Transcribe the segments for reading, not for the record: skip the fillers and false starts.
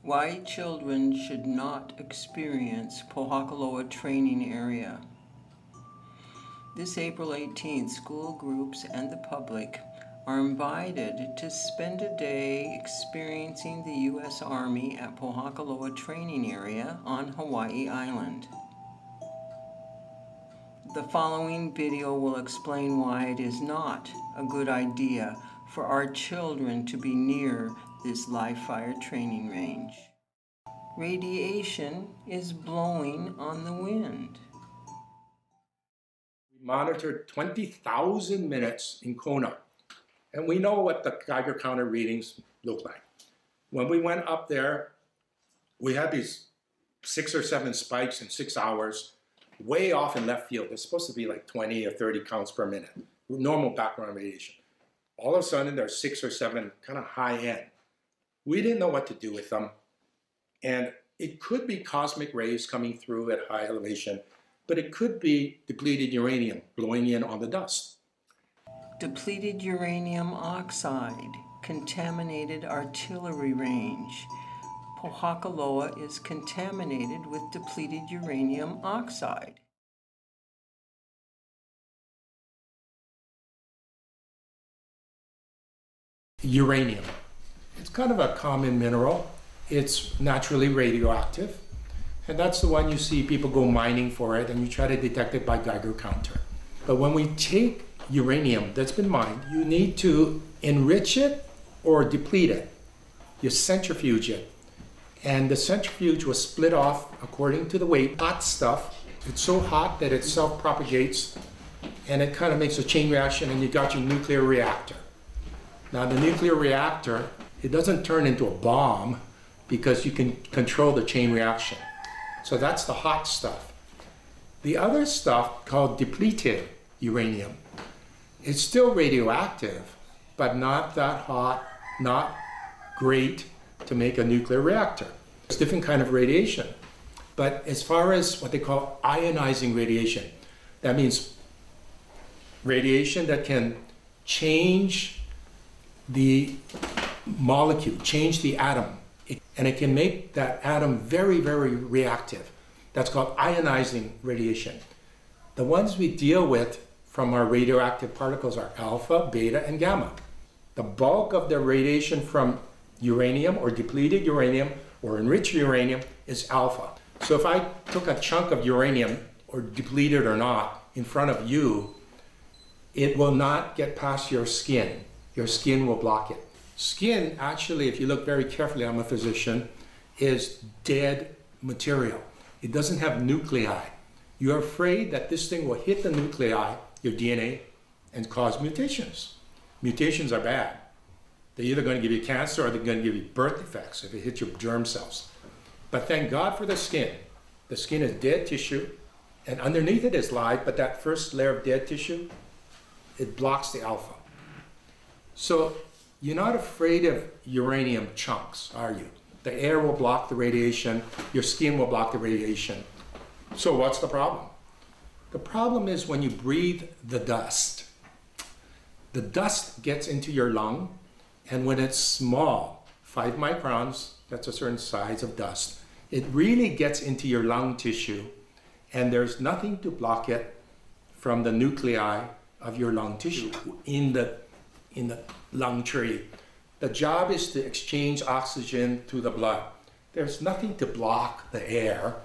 Why children should not experience Pohakuloa Training Area. This April 18th, school groups and the public are invited to spend a day experiencing the U.S. Army at Pohakuloa Training Area on Hawaii Island. The following video will explain why it is not a good idea for our children to be near this live-fire training range. Radiation is blowing on the wind. We monitored 20,000 minutes in Kona, and we know what the Geiger counter readings look like. When we went up there, we had these 6 or 7 spikes in 6 hours, way off in left field. It's supposed to be like 20 or 30 counts per minute, normal background radiation. All of a sudden, there's 6 or 7 kind of high end. We didn't know what to do with them. And it could be cosmic rays coming through at high elevation, but it could be depleted uranium blowing in on the dust. Depleted uranium oxide, contaminated artillery range. Pohakuloa is contaminated with depleted uranium oxide. Uranium. It's kind of a common mineral. It's naturally radioactive, and that's the one you see people go mining for it, and you try to detect it by Geiger counter. But when we take uranium that's been mined, you need to enrich it or deplete it. You centrifuge it, and the centrifuge was split off according to the weight. Hot stuff, it's so hot that it self-propagates, and it kind of makes a chain reaction, and you got your nuclear reactor. Now the nuclear reactor, it doesn't turn into a bomb because you can control the chain reaction. So that's the hot stuff. The other stuff called depleted uranium, it's still radioactive, but not that hot, not great to make a nuclear reactor. It's a different kind of radiation. But as far as what they call ionizing radiation, that means radiation that can change the molecule, change the atom, and it can make that atom very, very reactive. That's called ionizing radiation. The ones we deal with from our radioactive particles are alpha, beta, and gamma. The bulk of the radiation from uranium or depleted uranium or enriched uranium is alpha. So if I took a chunk of uranium, or depleted or not, in front of you, it will not get past your skin. Your skin will block it. Skin, actually, if you look very carefully, I'm a physician, is dead material. It doesn't have nuclei. You're afraid that this thing will hit the nuclei, your DNA, and cause mutations. Mutations are bad. They're either going to give you cancer or they're going to give you birth defects if it hits your germ cells. But thank God for the skin. The skin is dead tissue, and underneath it is live, but that first layer of dead tissue, it blocks the alpha. So you're not afraid of uranium chunks, are you? The air will block the radiation, your skin will block the radiation. So what's the problem? The problem is when you breathe the dust. The dust gets into your lung, and when it's small, 5 microns, that's a certain size of dust, it really gets into your lung tissue, and there's nothing to block it from the nuclei of your lung tissue in the lung tree. The job is to exchange oxygen through the blood. There's nothing to block the air,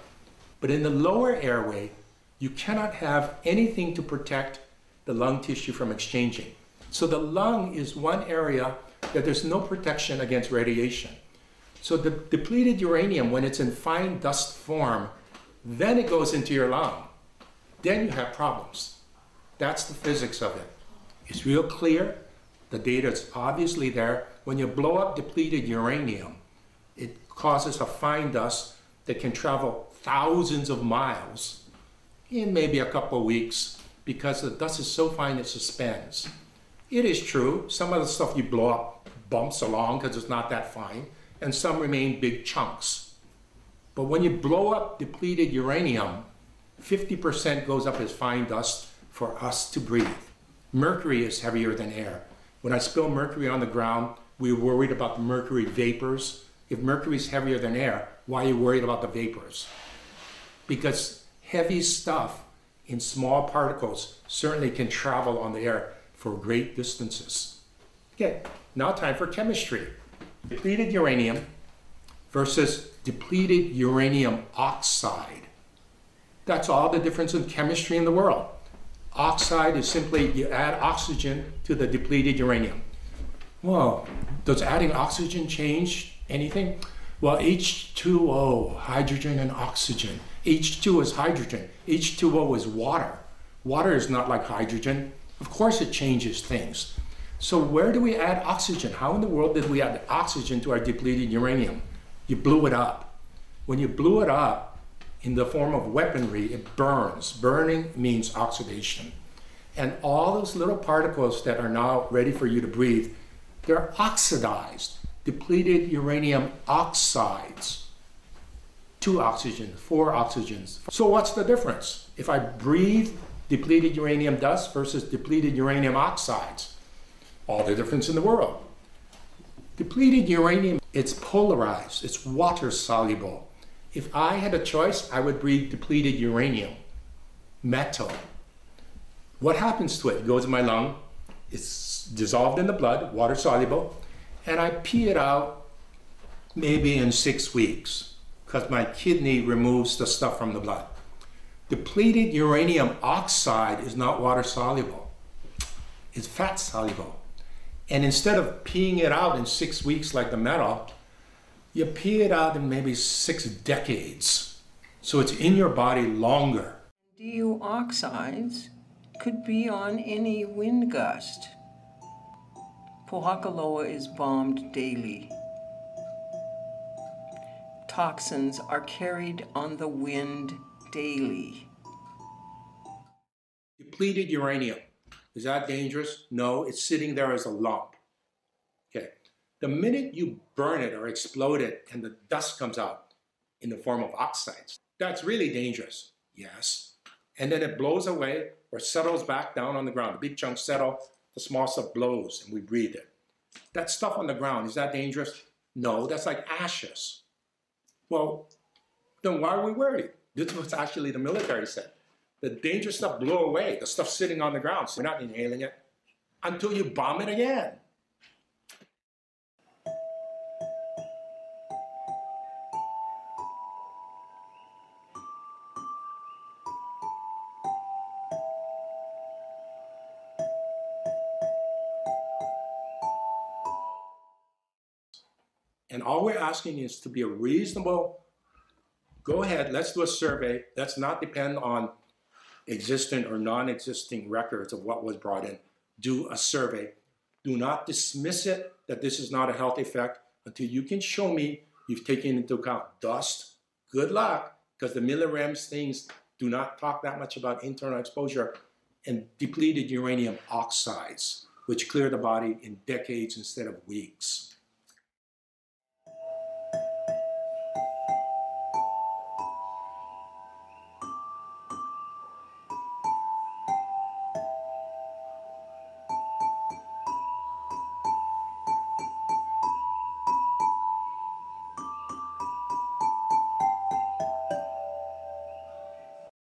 but in the lower airway, you cannot have anything to protect the lung tissue from exchanging. So the lung is one area that there's no protection against radiation. So the depleted uranium, when it's in fine dust form, then it goes into your lung. Then you have problems. That's the physics of it. It's real clear. The data is obviously there. When you blow up depleted uranium, it causes a fine dust that can travel thousands of miles in maybe a couple of weeks because the dust is so fine it suspends. It is true, some of the stuff you blow up bumps along because it's not that fine, and some remain big chunks. But when you blow up depleted uranium, 50% goes up as fine dust for us to breathe. Mercury is heavier than air. When I spill mercury on the ground, we're worried about the mercury vapors if mercury is heavier than air, why are you worried about the vapors? Because heavy stuff in small particles certainly can travel on the air for great distances. Okay, now time for chemistry. Depleted uranium versus depleted uranium oxide. That's all the difference in chemistry in the world. Oxide is simply you add oxygen to the depleted uranium. Well, does adding oxygen change anything? Well, H2O, hydrogen and oxygen. H2 is hydrogen. H2O is water. Water is not like hydrogen. Of course it changes things. So where do we add oxygen? How in the world did we add oxygen to our depleted uranium? You blew it up. When you blew it up in the form of weaponry, it burns. Burning means oxidation. And all those little particles that are now ready for you to breathe, they're oxidized, depleted uranium oxides. 2 oxygens, 4 oxygens. So what's the difference? If I breathe depleted uranium dust versus depleted uranium oxides, all the difference in the world. Depleted uranium, it's polarized, it's water soluble. If I had a choice, I would breathe depleted uranium, metal. What happens to it? It goes in my lung, it's dissolved in the blood, water soluble, and I pee it out maybe in 6 weeks because my kidney removes the stuff from the blood. Depleted uranium oxide is not water soluble, it's fat soluble. And instead of peeing it out in 6 weeks like the metal, you pee it out in maybe 6 decades. So it's in your body longer. DU oxides could be on any wind gust. Pohakuloa is bombed daily. Toxins are carried on the wind daily. Depleted uranium. Is that dangerous? No, it's sitting there as a lump. Okay. The minute you burn it or explode it and the dust comes out in the form of oxides, that's really dangerous. Yes. And then it blows away or settles back down on the ground. The big chunks settle, the small stuff blows and we breathe it. That stuff on the ground, is that dangerous? No, that's like ashes. Well, then why are we worried? This was actually the military said. The dangerous stuff blew away, the stuff sitting on the ground. So we're not inhaling it until you bomb it again. And all we're asking is to be a reasonable, go ahead, let's do a survey. Let's not depend on existing or non-existing records of what was brought in. Do a survey. Do not dismiss it that this is not a health effect until you can show me you've taken into account dust. Good luck, because the millirems things do not talk that much about internal exposure, and depleted uranium oxides, which clear the body in decades instead of weeks.